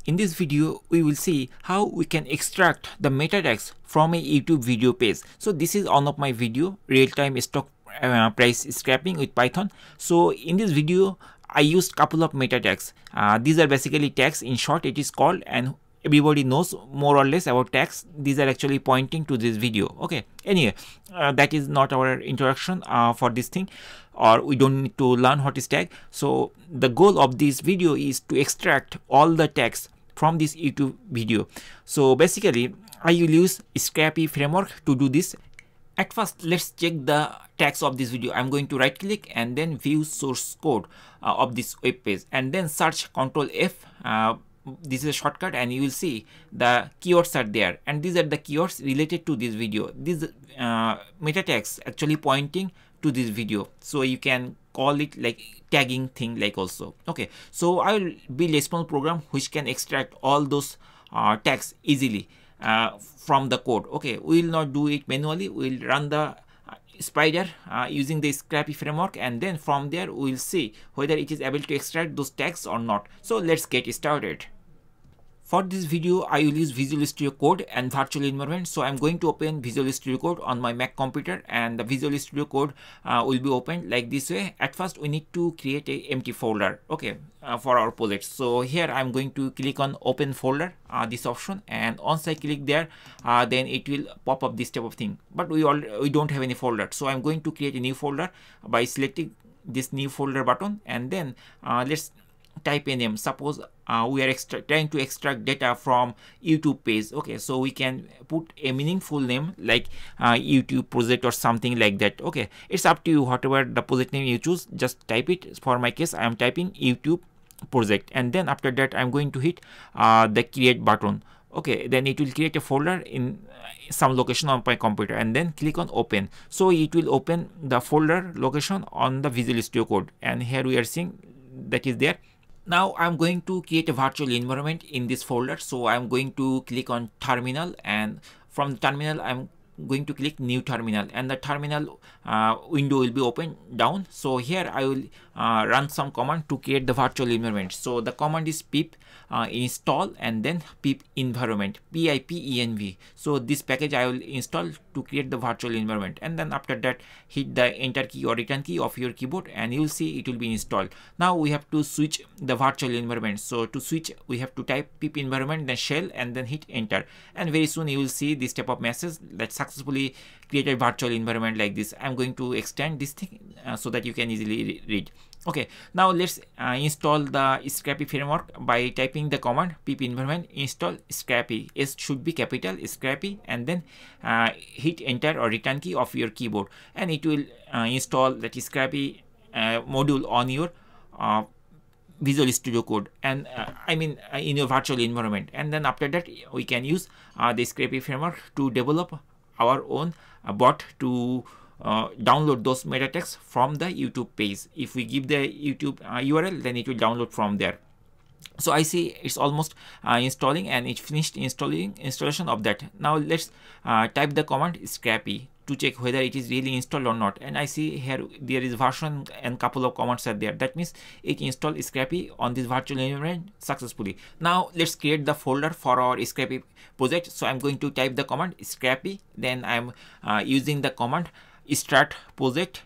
In this video, we will see how we can extract the meta tags from a YouTube video page. So this is one of my video, real-time stock price scraping with Python. So in this video, I used couple of meta tags. These are basically tags, in short it is called, and everybody knows more or less about tags. These are actually pointing to this video. Okay, anyway, that is not our introduction for this thing, or we don't need to learn what is tag. So the goal of this video is to extract all the tags from this YouTube video. So basically I will use Scrappy framework to do this. At first, let's check the tags of this video. I'm going to right click and then view source code of this web page, and then search Ctrl F. This is a shortcut, and you will see the keywords are there, and these are the keywords related to this video. These meta tags actually pointing to this video, so you can call it like tagging thing like also. Okay, so I will build a small program which can extract all those tags easily from the code. Okay, we will not do it manually. We will run the spider using the Scrappy framework, and then from there we will see whether it is able to extract those tags or not. So let's get started. For this video, I will use Visual Studio Code and virtual environment. So I'm going to open Visual Studio Code on my Mac computer, and the Visual Studio Code will be opened like this way. At first, we need to create a empty folder, okay, for our project. So here I'm going to click on Open Folder, this option, and once I click there, then it will pop up this type of thing. But we don't have any folder, so I'm going to create a new folder by selecting this new folder button, and then let's type a name. Suppose we are trying to extract data from YouTube page. Okay, so we can put a meaningful name like YouTube project or something like that. Okay, it's up to you, whatever the project name you choose, just type it. For my case, I am typing YouTube project, and then after that I'm going to hit the create button. Okay, then it will create a folder in some location on my computer, and then click on open. So it will open the folder location on the Visual Studio Code, and here we are seeing that is there. Now I'm going to create a virtual environment in this folder. So I'm going to click on terminal, and from the terminal I'm going to click new terminal, and the terminal window will be open down. So here I will run some command to create the virtual environment. So the command is pip install and then pip environment, pipenv. So this package I will install to create the virtual environment, and then after that hit the enter key or return key of your keyboard, and you will see it will be installed. Now we have to switch the virtual environment. So to switch, we have to type pip environment, then shell, and then hit enter, and very soon you will see this type of message that successfully created virtual environment like this. I'm going to extend this thing so that you can easily read. Okay, now let's install the Scrappy framework by typing the command pip environment install Scrappy. S should be capital Scrappy, and then hit enter or return key of your keyboard, and it will install that Scrappy module on your Visual Studio Code, and in your virtual environment. And then after that we can use the Scrappy framework to develop our own bot to download those meta tags from the YouTube page. If we give the YouTube URL, then it will download from there. So I see it's almost installing, and it finished installation of that. Now let's type the command Scrappy to check whether it is really installed or not. And I see here there is version and couple of comments are there. That means it installed Scrappy on this virtual environment successfully. Now let's create the folder for our Scrappy project. So I'm going to type the command Scrappy, then I'm using the command start project,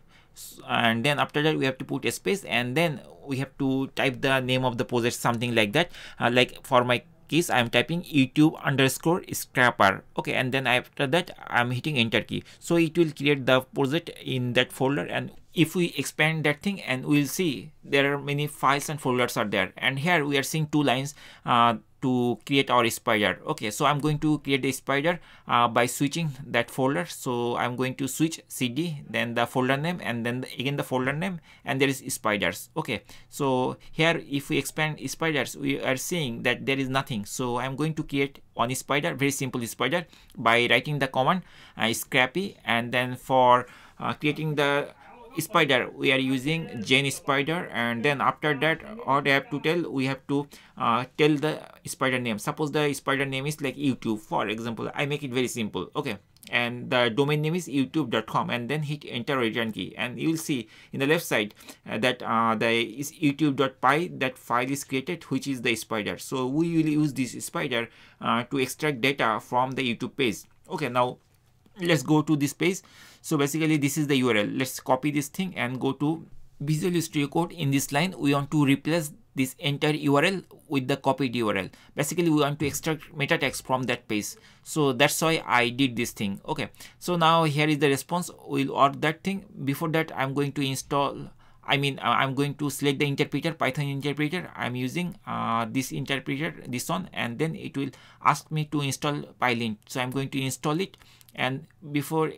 and then after that we have to put a space, and then we have to type the name of the project, something like that. Like for my case, I am typing YouTube_scrapper. Okay, and then after that I'm hitting enter key. So it will create the project in that folder, and if we expand that thing, and we'll see there are many files and folders are there. And here we are seeing two lines to create our spider. Okay, so I'm going to create a spider by switching that folder. So I'm going to switch cd, then the folder name, and then again the folder name, and there is spiders. Okay, so here if we expand spiders, we are seeing that there is nothing. So I'm going to create one spider, very simple spider, by writing the command Scrappy, and then for creating the spider, we are using Jane spider, and then after that what I have to tell, we have to tell the spider name. Suppose the spider name is like YouTube, for example. I make it very simple, okay, and the domain name is youtube.com, and then hit enter return key, and you will see in the left side that the is youtube.py, that file is created, which is the spider. So we will use this spider to extract data from the YouTube page. Okay, now let's go to this page. So basically this is the URL. Let's copy this thing and go to Visual Studio Code. In this line we want to replace this entire URL with the copied URL. Basically we want to extract meta text from that page, so that's why I did this thing. Okay, so now here is the response. We'll order that thing. Before that I'm going to install, I'm going to select the interpreter, Python interpreter. I'm using this interpreter, this one, and then it will ask me to install Pylint. So I'm going to install it, and before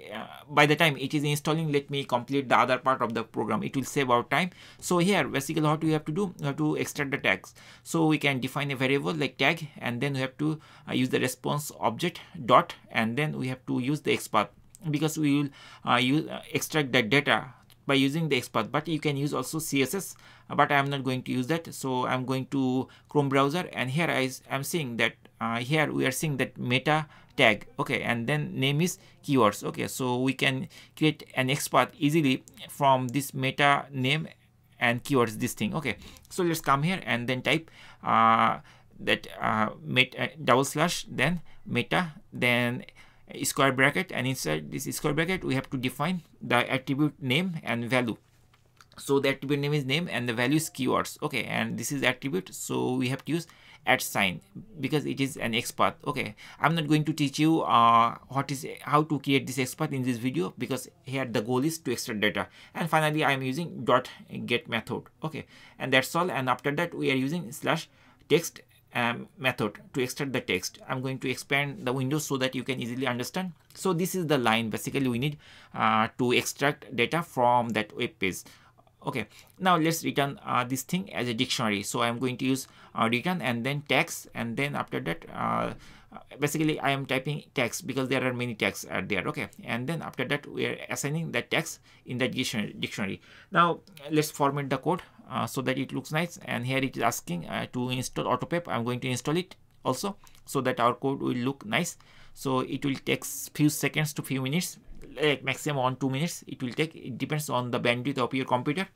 by the time it is installing, let me complete the other part of the program. It will save our time. So here basically what we have to do, we have to extract the tags. So we can define a variable like tag, and then we have to use the response object dot, and then we have to use the XPath, because we will extract that data by using the XPath. But you can use also CSS, but I am not going to use that. So I'm going to Chrome browser, and here I am seeing that here we are seeing that meta tag, okay, and then name is keywords. Okay, so we can create an XPath easily from this meta name and keywords, this thing. Okay, so let's come here and then type that meta / then meta, then square bracket, and inside this square bracket we have to define the attribute name and value. So the attribute name is name and the value is keywords. Okay, and this is attribute, so we have to use @ because it is an XPath. Okay, I'm not going to teach you how to create this XPath in this video, because here the goal is to extract data. And finally I am using .get method. Okay, and that's all. And after that we are using /text method to extract the text. I'm going to expand the window so that you can easily understand. So this is the line basically we need to extract data from that web page. Okay, now let's return this thing as a dictionary. So I'm going to use return and then tags, and then after that basically I am typing tags because there are many tags are there. Okay, and then after that we are assigning the tags in the dictionary. Now let's format the code so that it looks nice, and here it is asking to install AutoPep. I'm going to install it also so that our code will look nice. So it will take few seconds to few minutes, like maximum 1-2 minutes it will take. It depends on the bandwidth of your computer,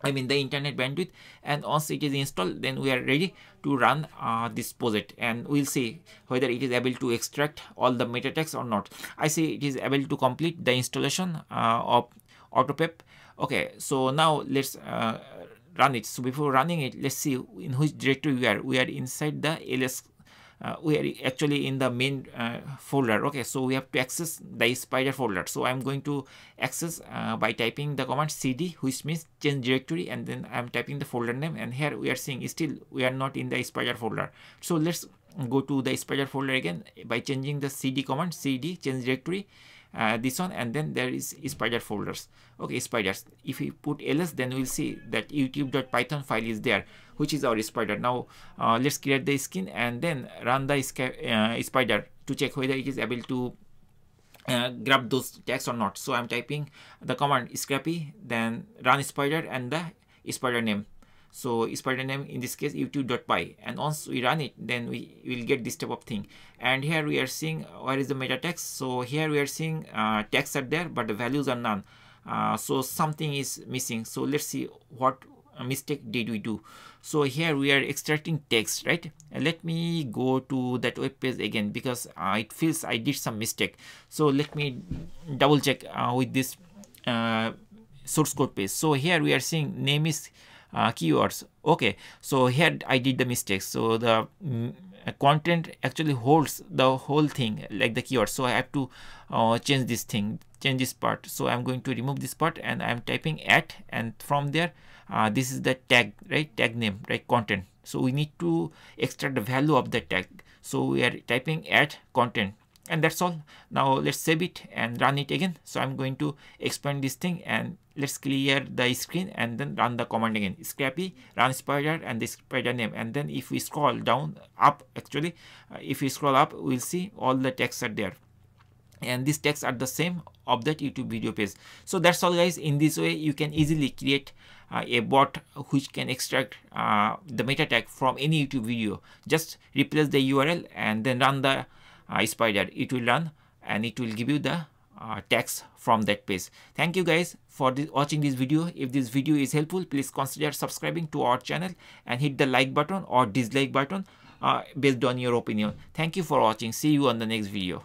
the internet bandwidth. And once it is installed, then we are ready to run this project, and we'll see whether it is able to extract all the meta text or not. I see it is able to complete the installation of AutoPep. Okay, so now let's run it. So before running it, let's see in which directory we are. We are inside the ls. We are actually in the main folder. Okay, so we have to access the spider folder. So I'm going to access by typing the command cd, which means change directory, and then I'm typing the folder name, and here we are seeing still we are not in the spider folder. So let's go to the spider folder again by changing the cd command, cd change directory, this one, and then there is spider folders. Okay, spiders. If we put ls, then we'll see that youtube.python file is there, which is our spider. Now let's create the skin and then run the spider to check whether it is able to grab those tags or not. So I'm typing the command scrappy, then run spider and the spider name. So spider name in this case youtube.py, and once we run it, then we will get this type of thing. And here we are seeing where is the meta text. So here we are seeing texts are there, but the values are none. So something is missing. So let's see what mistake did we do. So here we are extracting text, right? And let me go to that web page again, because it feels I did some mistake. So let me double check with this source code page. So here we are seeing name is keywords. Okay, so here I did the mistake. So the content actually holds the whole thing like the keyword. So I have to change this thing, change this part. So I'm going to remove this part, and I'm typing @ and from there this is the tag, right? Tag name, right? Content. So we need to extract the value of the tag. So we are typing @content, and that's all. Now let's save it and run it again. So I'm going to expand this thing, and let's clear the screen and then run the command again. Scrappy, run spider and the spider name. And then if we scroll down, up actually, if we scroll up, we'll see all the texts are there. And these texts are the same of that YouTube video page. So that's all guys. In this way you can easily create a bot which can extract the meta tag from any YouTube video. Just replace the URL and then run the spider. It will run and it will give you the tags from that page. Thank you guys for watching this video. If this video is helpful, please consider subscribing to our channel and hit the like button or dislike button based on your opinion. Thank you for watching. See you on the next video.